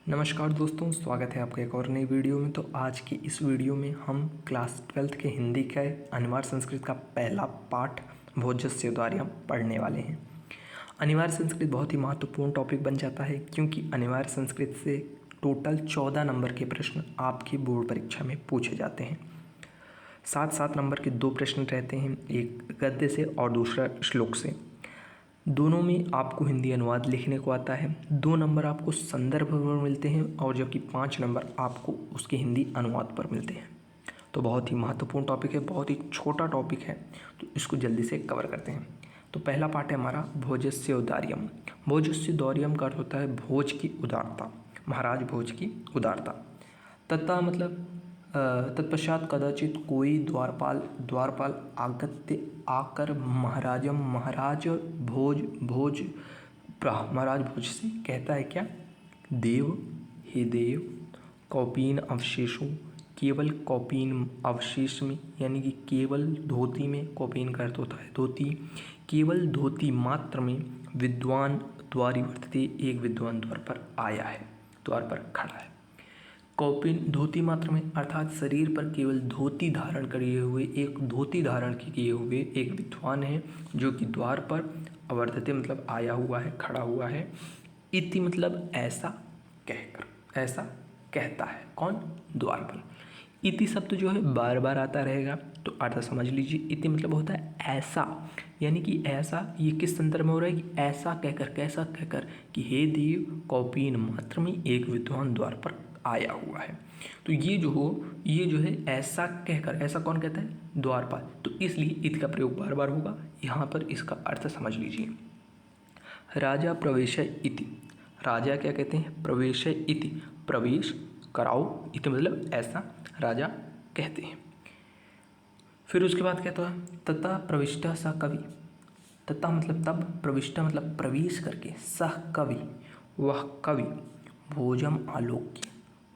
नमस्कार दोस्तों, स्वागत है आपका एक और नई वीडियो में। तो आज की इस वीडियो में हम क्लास 12th के हिंदी का अनिवार्य संस्कृत का पहला पाठ भोजस्य द्वार्यम पढ़ने वाले हैं। अनिवार्य संस्कृत बहुत ही महत्वपूर्ण टॉपिक बन जाता है क्योंकि अनिवार्य संस्कृत से टोटल 14 नंबर के प्रश्न आपकी बोर्ड परीक्षा में पूछे जाते हैं। 7-7 नंबर के 2 प्रश्न रहते हैं, एक गद्य से और दूसरा श्लोक से। दोनों में आपको हिंदी अनुवाद लिखने को आता है। 2 नंबर आपको संदर्भ पर मिलते हैं और जबकि 5 नंबर आपको उसके हिंदी अनुवाद पर मिलते हैं। तो बहुत ही महत्वपूर्ण टॉपिक है, बहुत ही छोटा टॉपिक है, तो इसको जल्दी से कवर करते हैं। तो पहला पार्ट है हमारा भोजस्य औदार्यम। भोजस्य औदार्यम का अर्थ होता है भोज की उदारता, महाराज भोज की उदारता। तथा मतलब तत्पश्चात कदाचित कोई द्वारपाल आगत्य आकर महाराज भोज महाराज भोज से कहता है क्या, देव हे देव, कौपीन अवशेषों, केवल कौपीन अवशेष में, यानी कि केवल धोती में, कौपीन का अर्थ होता है धोती, केवल धोती मात्र में विद्वान द्वारी वर्तते, एक विद्वान द्वार पर आया है, द्वार पर खड़ा है। कौपीन धोती मात्र में अर्थात शरीर पर केवल धोती धारण किए हुए एक विद्वान है जो कि द्वार पर अवर्तते मतलब आया हुआ है, खड़ा हुआ है। इति मतलब ऐसा कहकर, ऐसा कहता है कौन, द्वारपाल। इति शब्द जो है बार बार आता रहेगा, तो अर्थ समझ लीजिए। इति मतलब होता है ऐसा, यानी कि ऐसा, ये किस संदर्भ में हो रहा है कि ऐसा कहकर, कैसा कहकर कि हे देव, कौपीन मात्र में एक विद्वान द्वार पर आया हुआ है। तो ये जो है ऐसा कहकर, ऐसा कौन कहता है, द्वारपाल। तो इसलिए इति का प्रयोग बार बार होगा। यहाँ पर इसका अर्थ समझ लीजिए। राजा प्रवेश इति, राजा क्या कहते हैं, प्रवेश इति, प्रवेश कराओ, इति मतलब ऐसा राजा कहते हैं। फिर उसके बाद कहता है तथा प्रविष्टा स कवि, तथा मतलब तब, प्रविष्टा मतलब प्रवेश करके, सह कवि वह कवि, भोजम आलोक्य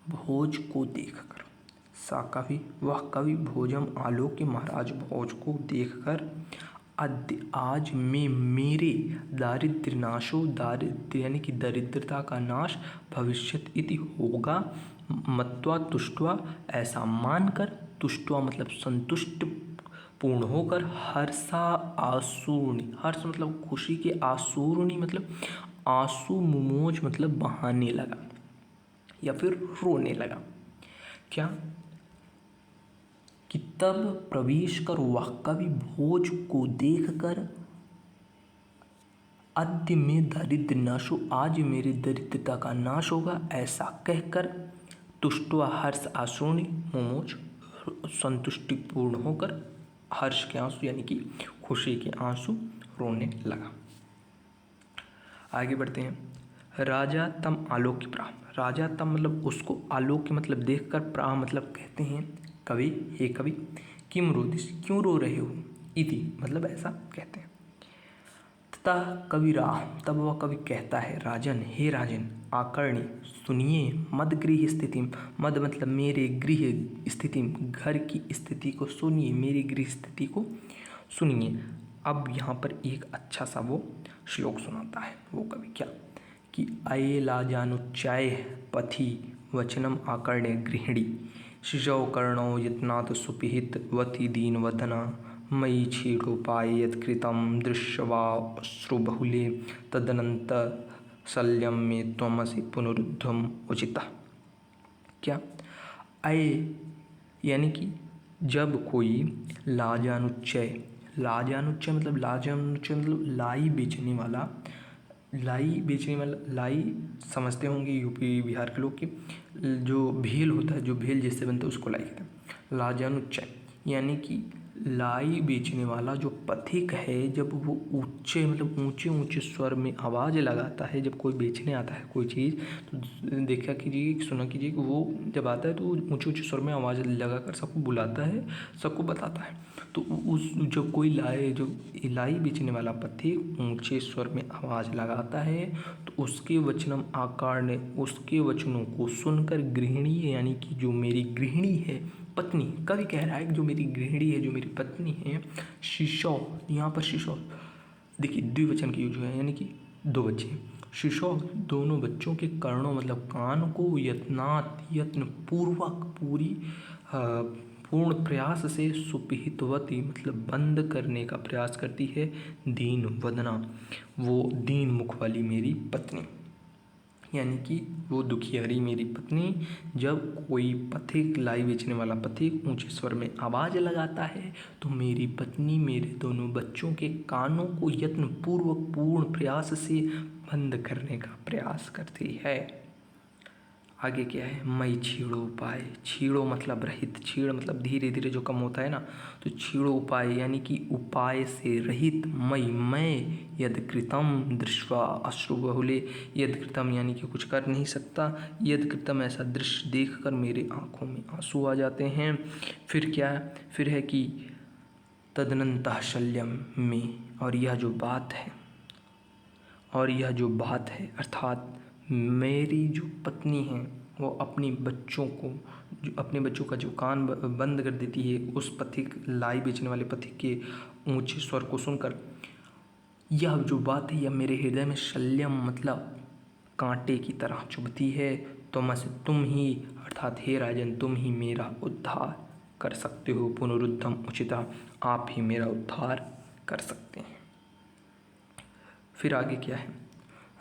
भोज को देखकर, सा कवि वह कवि, भोजम आलोक्य महाराज भोज को देखकर, अद्य आज में मेरे दारिद्र्य नाशो, दारिद्र्य यानी कि दरिद्रता का नाश, भविष्यत इति होगा, मत्वा तुष्ट्वा ऐसा मानकर, तुष्ट्वा मतलब संतुष्ट पूर्ण होकर, हर्षा आसूर्णि, हर्ष मतलब खुशी के, आसूर्णि मतलब आंसू, मुमोज मतलब बहाने लगा या फिर रोने लगा। क्या कि तब प्रवेश कर वह कवि भोज को देखकर, अद्य में दारिद्र्य नाशो, आज मेरी दरिद्रता का नाश होगा, ऐसा कहकर, तुष्टवा हर्ष आसूर्णि, मुमोज संतुष्टिपूर्ण होकर, हर्ष के आंसू यानी कि खुशी के आंसू रोने लगा। आगे बढ़ते हैं। राजा तम आलोक्य प्राह, राजा तम मतलब उसको, आलोक्य मतलब देखकर, प्राह मतलब कहते हैं कवि, हे कवि, किम रोदिस क्यों रो रहे हो, इति मतलब ऐसा कहते हैं। तथा कवि राह, तब वह कवि कहता है, राजन हे राजन, आकर्ण्य सुनिए, मद गृह स्थिति, मद मतलब मेरे गृह स्थिति, घर की स्थिति को सुनिए, मेरी गृह स्थिति को सुनिए। अब यहाँ पर एक अच्छा सा वो श्लोक सुनाता है वो कवि, क्या कि अये लाजानुच्चाय पथि वचनम आकर्ण्य गृहिणी, शिशौ कर्णौ यत्नाथ सुपिहित वति दीनवदना, मयि छेदोपाय यत्कृतं दृश्यवाश्रुबहुले, तदनंत शल्यम में त्वमसि पुनरुद्धम उचितः। क्या अये यानी कि जब कोई लाजानुच्चय, लाजानुच्चय मतलब लाई बेचने वाला, लाई समझते होंगे यूपी बिहार के लोग की, जो भेल होता है, जो भेल जिससे बनता है उसको लाई कहते हैं। लाजानुच्चय यानी कि लाई बेचने वाला जो पथिक है, जब वो ऊंचे मतलब ऊंचे स्वर में आवाज़ लगाता है, जब कोई बेचने आता है कोई चीज़, तो देखा कीजिए, सुना कीजिए कि वो जब आता है तो ऊंचे स्वर में आवाज़ लगाकर सबको बुलाता है, सबको बताता है। तो उस जब कोई लाई बेचने वाला पथिक ऊंचे स्वर में आवाज़ लगाता है, तो उसके वचनम आकार ने, उसके वचनों को सुनकर गृहिणी यानी कि जो मेरी गृहिणी है, पत्नी, कवि कह रहा है जो मेरी गृहिणी है, जो मेरी पत्नी है, शिशौ, यहाँ पर शिशौ देखिए द्विवचन की यूज है, यानी कि 2 बच्चे, शिशो दोनों बच्चों के कर्णों मतलब कान को यत्न पूर्वक पूर्ण प्रयास से सुपिहितवती मतलब बंद करने का प्रयास करती है। दीन वदना, वो दीन मुख वाली मेरी पत्नी, यानी कि वो दुखियारी मेरी पत्नी जब कोई पथिक लाई बेचने वाला पथिक ऊंचे स्वर में आवाज़ लगाता है तो मेरी पत्नी मेरे दोनों बच्चों के कानों को यत्नपूर्वक पूर्ण प्रयास से बंद करने का प्रयास करती है। आगे क्या है, मई छीड़ो उपाय। छीड़ो मतलब रहित, छीड़ मतलब धीरे धीरे जो कम होता है ना, तो छीड़ो उपाय यानी कि उपाय से रहित। मई मैं यद कृतम दृश्वा अश्रु बहुले, यद कृतम यानी कि कुछ कर नहीं सकता, यद कृतम ऐसा दृश्य देखकर मेरे आँखों में आंसू आ जाते हैं। फिर क्या है, फिर है कि तदनंतः शल्यम में, और यह जो बात है अर्थात मेरी जो पत्नी है वो अपने बच्चों का जो कान बंद कर देती है उस पथिक लाई बेचने वाले पथिक के ऊंचे स्वर को सुनकर। यह जो बात है यह मेरे हृदय में शल्यम मतलब कांटे की तरह चुभती है। तुम ही अर्थात हे राजन तुम ही मेरा उद्धार कर सकते हो, पुनरुद्धम उचिता, आप ही मेरा उद्धार कर सकते हैं। फिर आगे क्या है,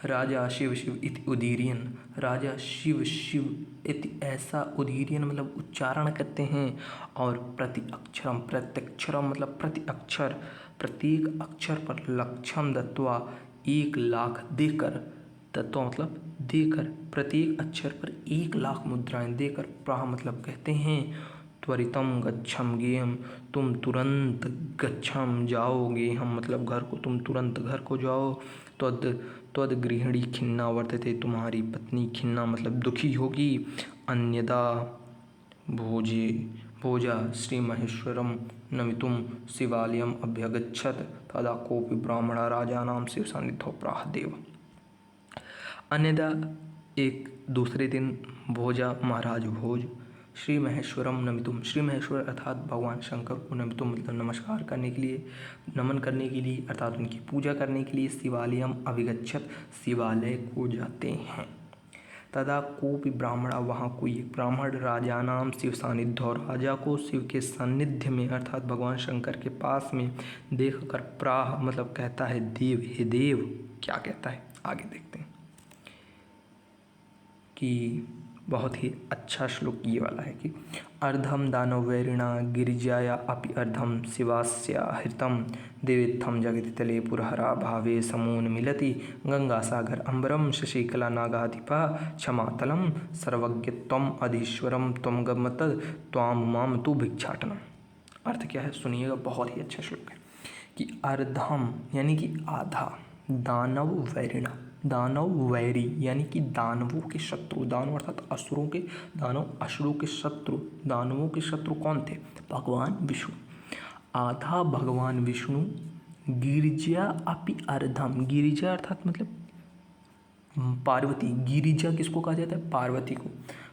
राजा शिव शिव इति उदीर्यन, राजा शिव शिव इति ऐसा उदीर्यन मतलब उच्चारण करते हैं। और प्रति अक्षरम मतलब प्रति अक्षर, प्रत्येक अक्षर पर लक्षम दत्वा 1,00,000 देकर, तत्व मतलब देकर, प्रत्येक अक्षर पर 1,00,000 मुद्राएं देकर, प्राह मतलब कहते हैं, त्वरितम गच्छम गेयम तुम तुरंत, गच्छम जाओगे हम मतलब घर को, तुम तुरंत घर को जाओ। त्वद गृहिणी खिन्ना वर्तते, तुम्हारी पत्नी खिन्ना मतलब दुखी होगी। अन्यदा भोजा श्री महेश्वरम नमितुम शिवालयम अभ्यगच्छत, तदा कोपि ब्राह्मणा राजानाम शिव सान्निध्यो प्राह देव। अन्यदा एक दूसरे दिन भोजा महाराज भोज श्री महेश्वरम नमितुम, श्री महेश्वर अर्थात भगवान शंकर को नमितुम मतलब नमस्कार करने के लिए, नमन करने के लिए अर्थात उनकी पूजा करने के लिए शिवालयम अभिगच्छत शिवालय को जाते हैं। तदा कोपि ब्राह्मणा, वहाँ कोई ब्राह्मण राजानाम शिव सानिध्य, राजा को शिव के सानिध्य में अर्थात भगवान शंकर के पास में देखकर प्राह मतलब कहता है देव, हे देव। क्या कहता है आगे देखते हैं कि बहुत ही अच्छा श्लोक ये वाला है कि अर्धम दानवैरिणा गिरिजाया अपि अर्धम शिवास्या हृतम देवेत्थम जगति तले पुरहरा भावे समून मिलति गंगा सागर अम्बरम शशिकला नागाधिपा क्षमातलम सर्वज्ञ त्वम अधीश्वरम त्वम गमत त्वाम माम तु भिक्षाटनम। अर्थ क्या है सुनिएगा, बहुत ही अच्छा श्लोक है कि अर्धम यानी कि आधा, दानव वैरिणा, दानव वैरी यानी कि दानवों के शत्रु, दानव अर्थात असुरों के, दानव असुरों के शत्रु, दानवों के शत्रु कौन थे, भगवान विष्णु। आधा भगवान विष्णु, गिरिजा अपि अर्धम, गिरिजा अर्थात मतलब पार्वती, गिरिजा किसको कहा जाता है, पार्वती को।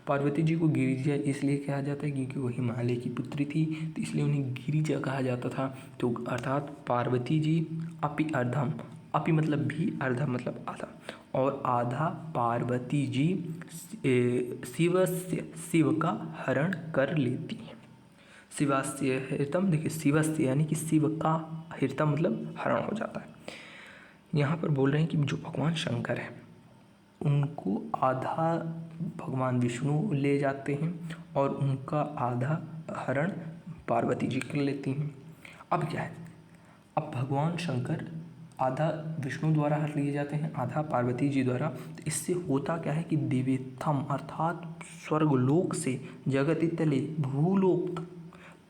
पार्वती जी को गिरिजा इसलिए कहा जाता है क्योंकि वो हिमालय की पुत्री थी, तो इसलिए उन्हें गिरिजा कहा जाता था। तो अर्थात पार्वती जी अपि अर्धम, अपि मतलब भी, अर्धम मतलब आधा, और आधा पार्वती जी शिव का हरण कर लेती हैं। शिवास्य हृतम, देखिए शिवस्य यानी कि शिव का, हृतम मतलब हरण हो जाता है। यहाँ पर बोल रहे हैं कि जो भगवान शंकर है उनको आधा भगवान विष्णु ले जाते हैं और उनका आधा हरण पार्वती जी कर लेती हैं। अब क्या है, अब भगवान शंकर आधा विष्णु द्वारा हर लिए जाते हैं, आधा पार्वती जी द्वारा। तो इससे होता क्या है कि देवेत्थम अर्थात स्वर्गलोक से जगति तले भूलोक तक,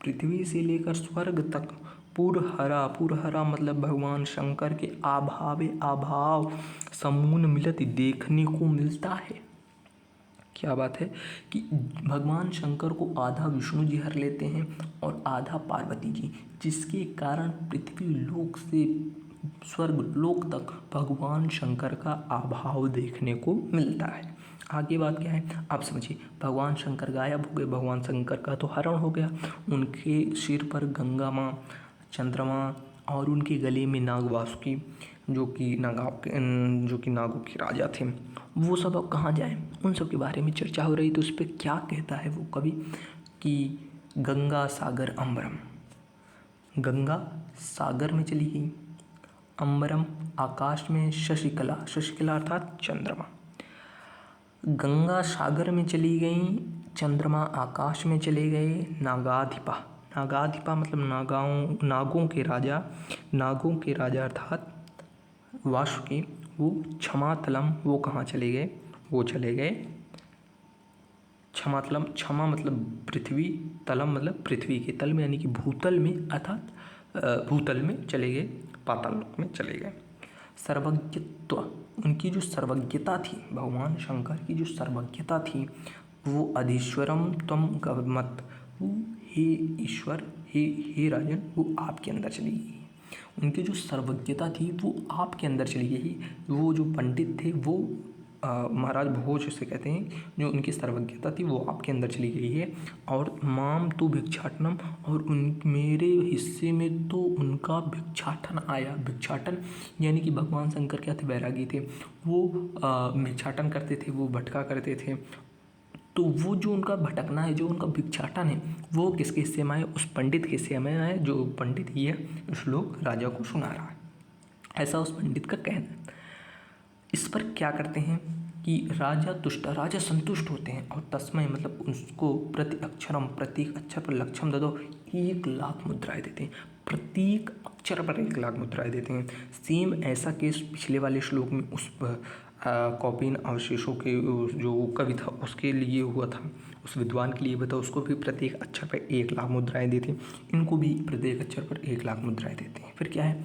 पृथ्वी से लेकर स्वर्ग तक, पुरहरा मतलब भगवान शंकर के अभाव समून मिलत देखने को मिलता है। क्या बात है कि भगवान शंकर को आधा विष्णु जी हर लेते हैं और आधा पार्वती जी, जिसके कारण पृथ्वी लोक से स्वर्ग लोक तक भगवान शंकर का अभाव देखने को मिलता है। आगे बात क्या है आप समझिए, भगवान शंकर गायब हो गए, भगवान शंकर का तो हरण हो गया, उनके सिर पर गंगा माँ, चंद्रमा और उनके गले में नाग वासुकी जो कि नागों के राजा थे, वो सब अब कहाँ जाए, उन सब के बारे में चर्चा हो रही। तो उस पर क्या कहता है वो कवि कि गंगा सागर अम्बरम, गंगा सागर में चली गई, अम्बरम आकाश में, शशिकला, शशिकला अर्थात चंद्रमा, गंगा सागर में चली गई, चंद्रमा आकाश में चले गए, नागाधिपा, नागाधिपा मतलब नागों के राजा, नागों के राजा अर्थात वासुकी, वो क्षमातलम, वो कहाँ चले गए, वो चले गए क्षमातलम, क्षमा मतलब पृथ्वी, तलम मतलब पृथ्वी के तल में यानी कि भूतल में, अर्थात भूतल में चले गए, पाताल लोक में चले गए। सर्वज्ञत्व, उनकी जो सर्वज्ञता थी, भगवान शंकर की जो सर्वज्ञता थी, वो अधीश्वरम त्वम गमत, वो हे ईश्वर, हे राजन, वो आपके अंदर चली गई। उनकी जो सर्वज्ञता थी वो आपके अंदर चली गई। वो जो पंडित थे वो महाराज भोज से कहते हैं, जो उनकी सर्वज्ञता थी वो आपके अंदर चली गई है। और माम तो भिक्षाटनम, और मेरे हिस्से में तो उनका भिक्षाटन आया। भिक्षाटन यानी कि भगवान शंकर क्या थे, वैरागी थे, वो भिक्षाटन करते थे, वो भटका करते थे। तो वो जो उनका भटकना है, जो उनका भिक्षाटन है, वो किसके हिस्से में आए, उस पंडित के हिस्से में आए, जो पंडित ये श्लोक राजा को सुना रहा है, ऐसा उस पंडित का कहना है। इस पर क्या करते हैं कि राजा तुष्ट, राजा संतुष्ट होते हैं, और तस्मय मतलब उसको प्रति अक्षरम, प्रत्येक अक्षर पर लक्षम ददो, 1,00,000 मुद्राएं देते हैं, प्रत्येक अक्षर पर 1,00,000 मुद्राएं देते हैं। सेम ऐसा केस पिछले वाले श्लोक में उस कौपिन अवशेषों के जो कवि था उसके लिए हुआ था, उस विद्वान के लिए हुआ था, उसको भी प्रत्येक अक्षर पर 1,00,000 मुद्राएं देते हैं, इनको भी प्रत्येक अक्षर पर 1,00,000 मुद्राएं देते हैं। फिर क्या है,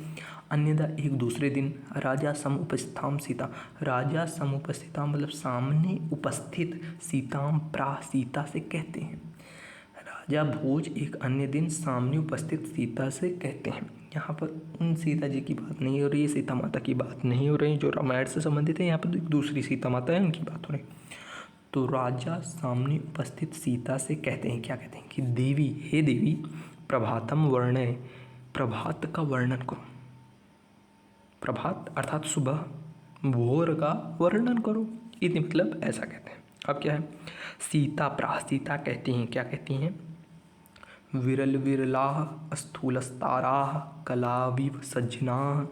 अन्यथा एक दूसरे दिन राजा समुपस्थिताम सीता, राजा समुपस्थिताम मतलब सामने उपस्थित, सीताम प्रा, सीता से कहते हैं, राजा भोज एक अन्य दिन सामने उपस्थित सीता से कहते हैं। यहाँ पर उन सीता जी की बात नहीं हो रही है, सीता माता की बात नहीं हो रही जो रामायण से संबंधित है, यहाँ पर एक दूसरी सीता माता है उनकी बात हो रही। तो राजा सामने उपस्थित सीता से कहते हैं, क्या कहते हैं कि देवी, हे देवी, प्रभातम वर्णय, प्रभात का वर्णन करो, प्रभात अर्थात सुबह, भोर का वर्णन करो, इति मतलब ऐसा कहते हैं। अब क्या है, सीता प्रा, सीता कहती हैं, क्या कहती हैं, विरल विरलाः स्थूलस्ताराः कलाविव सज्जनाः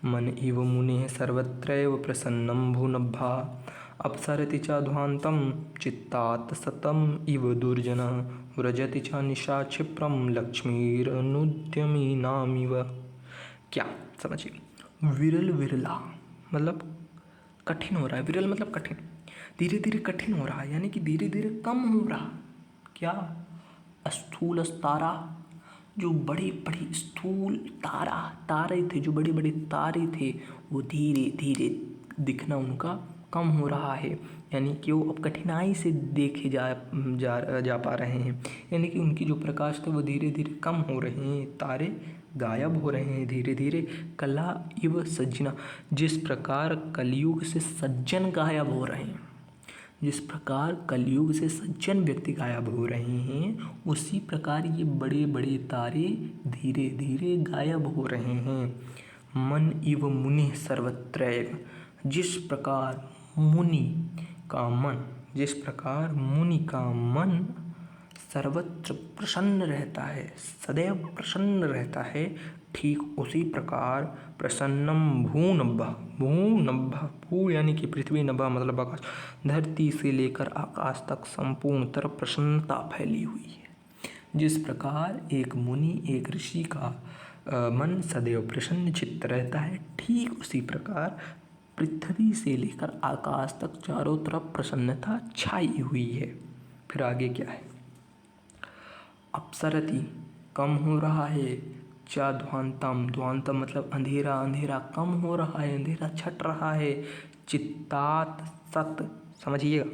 मन इव मुनेः सर्वत्रैव प्रसन्नं भूनभः अप्सरति च ध्वान्तं चित्तात् सतम् इव दुर्जनः व्रजति च निशा क्षिप्रं लक्ष्मीरनुद्यमीनामिव। क्या समझिए, विरल विरला मतलब कठिन हो रहा है, विरल मतलब कठिन, धीरे धीरे कठिन हो रहा है, यानी कि धीरे धीरे कम हो रहा। क्या, स्थूल तारा, जो बड़े बड़े स्थूल तारा, तारे थे, जो बड़े बड़े तारे थे, वो धीरे धीरे दिखना उनका कम हो रहा है, यानी कि वो अब कठिनाई से देखे जा पा रहे हैं, यानी कि उनकी जो प्रकाश थे वो धीरे धीरे कम हो रहे हैं, तारे गायब हो रहे हैं धीरे धीरे। कला इव सज्जना, जिस प्रकार कलयुग से सज्जन गायब हो रहे हैं, जिस प्रकार कलयुग से सज्जन व्यक्ति गायब हो रहे हैं, उसी प्रकार ये बड़े बड़े तारे धीरे धीरे गायब हो रहे हैं। मन इव मुनि सर्वत्रैव, जिस प्रकार मुनि का मन, जिस प्रकार मुनि का मन सर्वत्र प्रसन्न रहता है, सदैव प्रसन्न रहता है, ठीक उसी प्रकार प्रसन्नम भूनभः, भूनभः, भू यानी कि पृथ्वी, नभः मतलब आकाश, धरती से लेकर आकाश तक संपूर्ण तरफ प्रसन्नता फैली हुई है। जिस प्रकार एक मुनि, एक ऋषि का मन सदैव प्रसन्न चित्त रहता है, ठीक उसी प्रकार पृथ्वी से लेकर आकाश तक चारों तरफ प्रसन्नता छाई हुई है। फिर आगे क्या है, अपसरति कम हो रहा है, चा ध्वांतम, ध्वांतम मतलब अंधेरा, अंधेरा कम हो रहा है, अंधेरा छट रहा है। चित्तात सत, समझिएगा,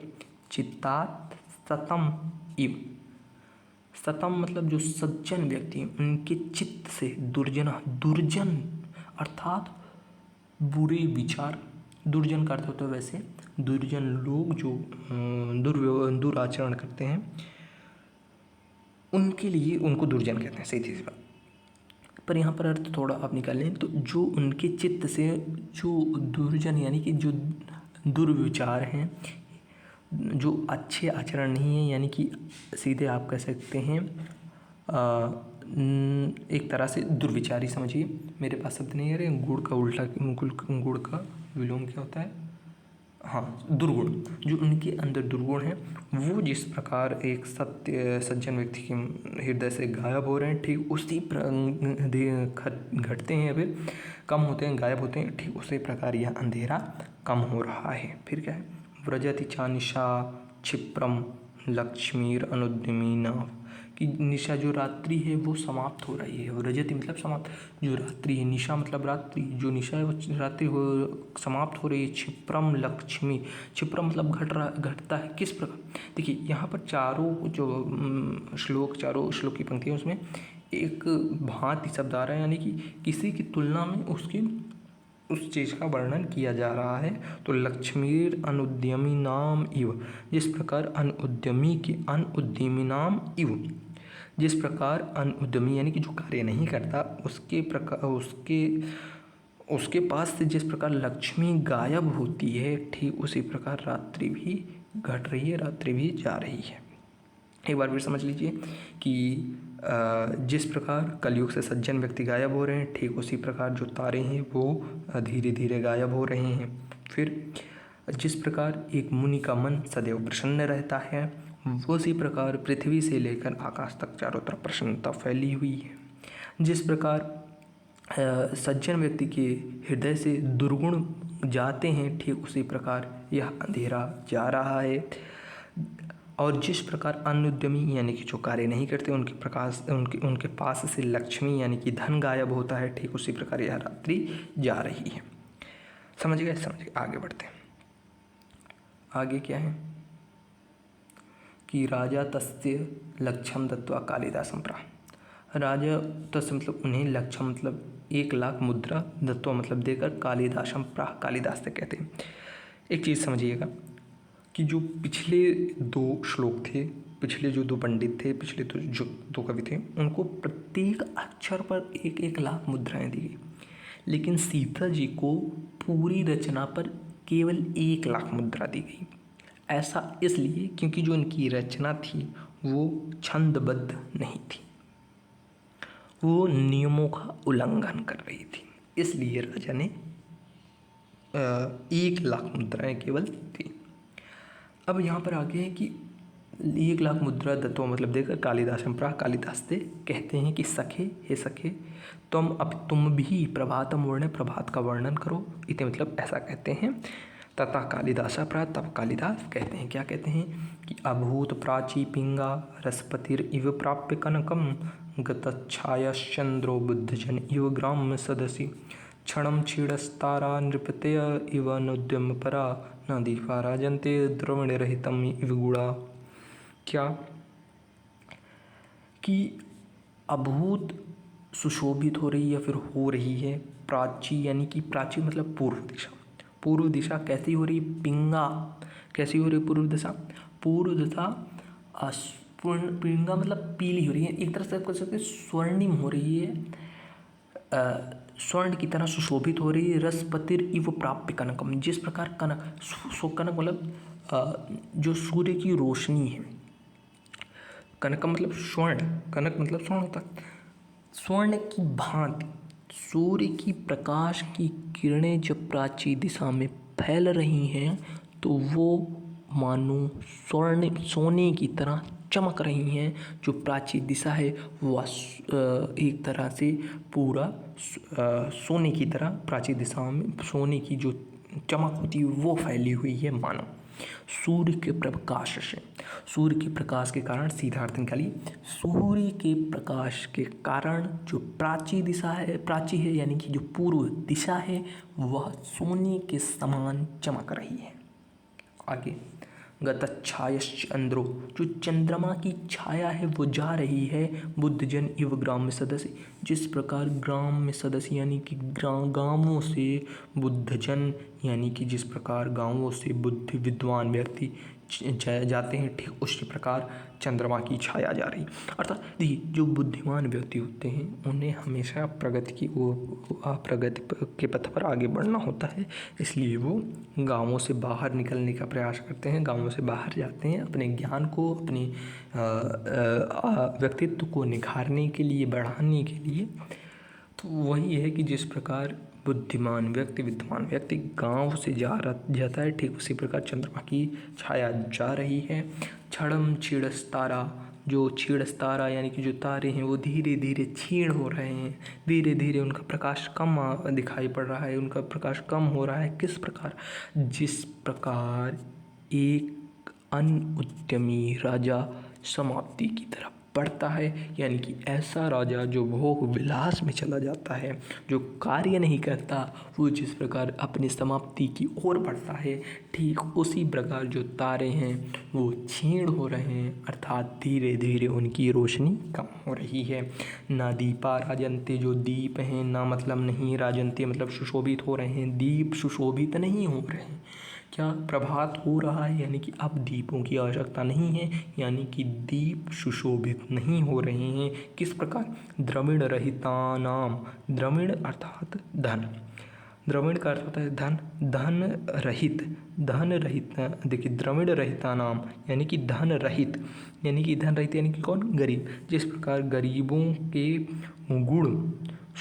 चित्तात सतम इव, सतम मतलब जो सज्जन व्यक्ति हैं उनके चित्त से दुर्जन, दुर्जन अर्थात बुरे विचार, दुर्जन का अर्थ होता है वैसे दुर्जन लोग जो दुराचरण करते हैं, उनके लिए उनको दुर्जन कहते हैं, सीधी सी बात। पर यहाँ पर अर्थ थोड़ा आप निकाल लें तो जो उनके चित्त से जो दुर्जन यानी कि जो दुर्विचार हैं, जो अच्छे आचरण नहीं है, यानी कि सीधे आप कह सकते हैं एक तरह से दुर्विचारी समझिए, मेरे पास शब्द नहीं है रे, गुड़ का उल्टा, गुड़ का विलोम क्या होता है, हाँ दुर्गुण, जो उनके अंदर दुर्गुण हैं वो जिस प्रकार एक सत्य सज्जन व्यक्ति के हृदय से गायब हो रहे हैं, ठीक उसी घटते हैं, फिर कम होते हैं, गायब होते हैं, ठीक उसी प्रकार यह अंधेरा कम हो रहा है। फिर क्या है, व्रजति चा निशा क्षिप्रम लक्ष्मीर अनुद्यमी नव, कि निशा जो रात्रि है वो समाप्त हो रही है। व्रजति मतलब समाप्त, जो रात्रि है, निशा मतलब रात्रि, जो निशा है वो रात्रि हो समाप्त हो रही है। क्षिप्रम लक्ष्मी, क्षिप्रम मतलब घटता है, किस प्रकार, देखिए यहाँ पर चारों जो चारों श्लोक की पंक्ति है उसमें एक भांति शब्द आ रहा है, यानी कि किसी की तुलना में उसकी उस चीज़ का वर्णन किया जा रहा है। तो लक्ष्मीर अनुद्यमी नाम इव, जिस प्रकार अनुद्यमी नाम इव, जिस प्रकार अनुद्यमी यानी कि जो कार्य नहीं करता उसके प्रकार उसके पास से जिस प्रकार लक्ष्मी गायब होती है, ठीक उसी प्रकार रात्रि भी घट रही है, रात्रि भी जा रही है। एक बार फिर समझ लीजिए कि जिस प्रकार कलयुग से सज्जन व्यक्ति गायब हो रहे हैं, ठीक उसी प्रकार जो तारे हैं वो धीरे धीरे गायब हो रहे हैं। फिर जिस प्रकार एक मुनि का मन सदैव प्रसन्न रहता है, उसी प्रकार पृथ्वी से लेकर आकाश तक चारों तरफ प्रसन्नता फैली हुई है। जिस प्रकार सज्जन व्यक्ति के हृदय से दुर्गुण जाते हैं, ठीक उसी प्रकार यह अंधेरा जा रहा है। और जिस प्रकार अनुद्यमी यानी कि जो कार्य नहीं करते उनके पास से लक्ष्मी यानी कि धन गायब होता है, ठीक उसी प्रकार यह रात्रि जा रही है। समझ गए, आगे बढ़ते हैं। आगे क्या है कि राजा तस्य लक्ष्यम दत्वा कालिदासं प्राह, राजा तस्य मतलब उन्हें, लक्ष्यम मतलब 1,00,000 मुद्रा, दत्वा मतलब देकर, कालिदासं प्राह कालिदास से कहते हैं। एक चीज़ समझिएगा कि जो पिछले 2 श्लोक थे, पिछले जो 2 पंडित थे, पिछले जो 2 कवि थे, उनको प्रत्येक अक्षर पर 1,00,000 मुद्राएं दी गई, लेकिन सीता जी को पूरी रचना पर केवल 1,00,000 मुद्रा दी गई। ऐसा इसलिए क्योंकि जो इनकी रचना थी वो छंदबद्ध नहीं थी, वो नियमों का उल्लंघन कर रही थी, इसलिए राजा ने 1,00,000 मुद्राएं केवल दी। अब यहाँ पर आगे है कि 1,00,000 मुद्रा दत्वा मतलब देकर, कालिदासं प्राह कालिदास से कहते हैं कि सखे, हे सखे, तुम भी प्रभातम वर्ण, प्रभात का वर्णन करो, इतने मतलब ऐसा कहते हैं। तथा कालिदासा प्राह, तब कालिदास कहते हैं, क्या कहते हैं कि अभूत प्राची पिंगा रसपतिर इव प्राप्य कनकम गतच्छायाश्चंद्रो बुद्धजन इव ग्राम्य सदसि क्षणम क्षीणस्तारा नृपतय इव अनुद्यम परा न दीपा राजन्ते द्रवण रहितम इव गुड़ा। क्या कि अभूत सुशोभित हो रही या फिर हो रही है प्राची, यानी कि प्राची मतलब पूर्व दिशा। पूर्व दिशा कैसी हो रही, पिंगा कैसी हो रही पूर्व दिशा, पूर्व दिशा पिंगा मतलब पीली हो रही है, एक तरह से आप कह सकते हैं स्वर्णिम हो रही है, स्वर्ण की तरह सुशोभित हो रही है। रसपतिर इव प्राप्य कनकम, जिस प्रकार कनक मतलब जो सूर्य की रोशनी है, कनकम मतलब स्वर्ण, कनक मतलब स्वर्ण होता है, स्वर्ण की भांति सूर्य की प्रकाश की किरणें जब प्राची दिशा में फैल रही हैं तो वो मानो सोने की तरह चमक रही हैं। जो प्राची दिशा है वह एक तरह से पूरा सोने की तरह, प्राची दिशा में सोने की जो चमक होती है वो फैली हुई है मानो सूर्य के प्रकाश से। सूर्य के प्रकाश के कारण, सीधा अर्थ निकालिए, सूर्य के प्रकाश के कारण जो प्राची दिशा है, प्राची है यानी कि जो पूर्व दिशा है, वह सोने के समान चमक रही है। आगे गतच्छायश्चंद्रो, जो चंद्रमा की छाया है वो जा रही है, बुद्धजन इव ग्राम्य सदस्य, जिस प्रकार ग्राम्य सदस्य यानी कि गाँवों से बुद्धजन यानी कि जिस प्रकार गाँवों से बुद्धि विद्वान व्यक्ति जाते हैं, ठीक उसी प्रकार चंद्रमा की छाया जा रही। अर्थात देखिए, जो बुद्धिमान व्यक्ति होते हैं उन्हें हमेशा प्रगति के पथ पर आगे बढ़ना होता है, इसलिए वो गाँवों से बाहर निकलने का प्रयास करते हैं, गाँवों से बाहर जाते हैं अपने ज्ञान को, अपने व्यक्तित्व को निखारने के लिए, बढ़ाने के लिए। तो वही है कि जिस प्रकार बुद्धिमान व्यक्ति, विद्वान व्यक्ति गांव से जाता है, ठीक उसी प्रकार चंद्रमा की छाया जा रही है। क्षणम क्षीणस्तारा, जो क्षीणस्तारा यानी कि जो तारे हैं वो धीरे धीरे क्षीण हो रहे हैं, धीरे धीरे उनका प्रकाश कम दिखाई पड़ रहा है, उनका प्रकाश कम हो रहा है। किस प्रकार? जिस प्रकार एक अनउद्यमी राजा समाप्ति की तरफ बढ़ता है, यानी कि ऐसा राजा जो भोग विलास में चला जाता है, जो कार्य नहीं करता, वो जिस प्रकार अपनी समाप्ति की ओर बढ़ता है, ठीक उसी प्रकार जो तारे हैं वो क्षीण हो रहे हैं, अर्थात धीरे धीरे उनकी रोशनी कम हो रही है। ना दीपा राजन्ते, जो दीप हैं, ना मतलब नहीं, राजन्ते मतलब सुशोभित हो रहे हैं, दीप सुशोभित नहीं हो रहे हैं। क्या? प्रभात हो रहा है, यानी कि अब दीपों की आवश्यकता नहीं है, यानी कि दीप सुशोभित नहीं हो रहे हैं। किस प्रकार? द्रविण रहितानाम, द्रविण अर्थात धन, द्रविण का अर्थ होता है धन, धन रहित, धन रहित, देखिए द्रविण रहितानाम यानी कि धन रहित, यानी कि धन रहित यानी कि कौन? गरीब। जिस प्रकार गरीबों के गुण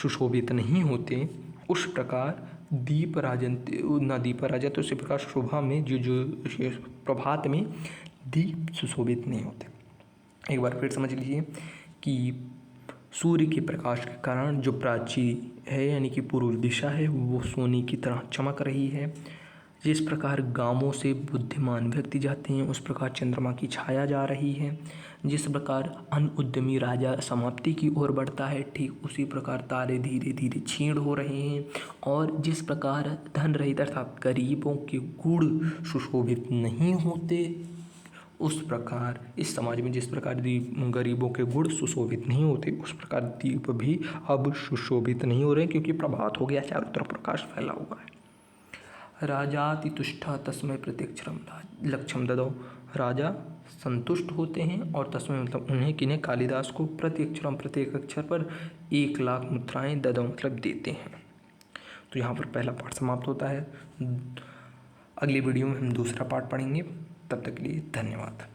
सुशोभित नहीं होते, उस प्रकार दीप राजन्ते, ना दीप राजा, तो उसी प्रकार शोभा में जो प्रभात में दीप सुशोभित नहीं होते। एक बार फिर समझ लीजिए कि सूर्य के प्रकाश के कारण जो प्राची है, यानी कि पूर्व दिशा है, वो सोने की तरह चमक रही है। जिस प्रकार गांवों से बुद्धिमान व्यक्ति जाते हैं, उस प्रकार चंद्रमा की छाया जा रही है। जिस प्रकार अनउद्यमी राजा समाप्ति की ओर बढ़ता है, ठीक उसी प्रकार तारे धीरे धीरे क्षीण हो रहे हैं। और जिस प्रकार धन रहित अर्थात गरीबों के गुण सुशोभित नहीं होते, उस प्रकार इस समाज में जिस प्रकार गरीबों के गुण सुशोभित नहीं होते, उस प्रकार दीप भी अब सुशोभित नहीं हो रहे, क्योंकि प्रभात हो गया, चारों तरफ प्रकाश फैला हुआ है। राजाति तुष्टा तस्मै प्रत्यक्षरम लक्ष्यम ददौ, राजा संतुष्ट होते हैं और तस्मै मतलब उन्हें, किन्हें? कालिदास को, प्रत्यक्षरम प्रत्येक अक्षर पर 1,00,000 मुद्राएं ददौ मतलब देते हैं। तो यहाँ पर पहला पाठ समाप्त होता है। अगली वीडियो में हम दूसरा पाठ पढ़ेंगे। तब तक के लिए धन्यवाद।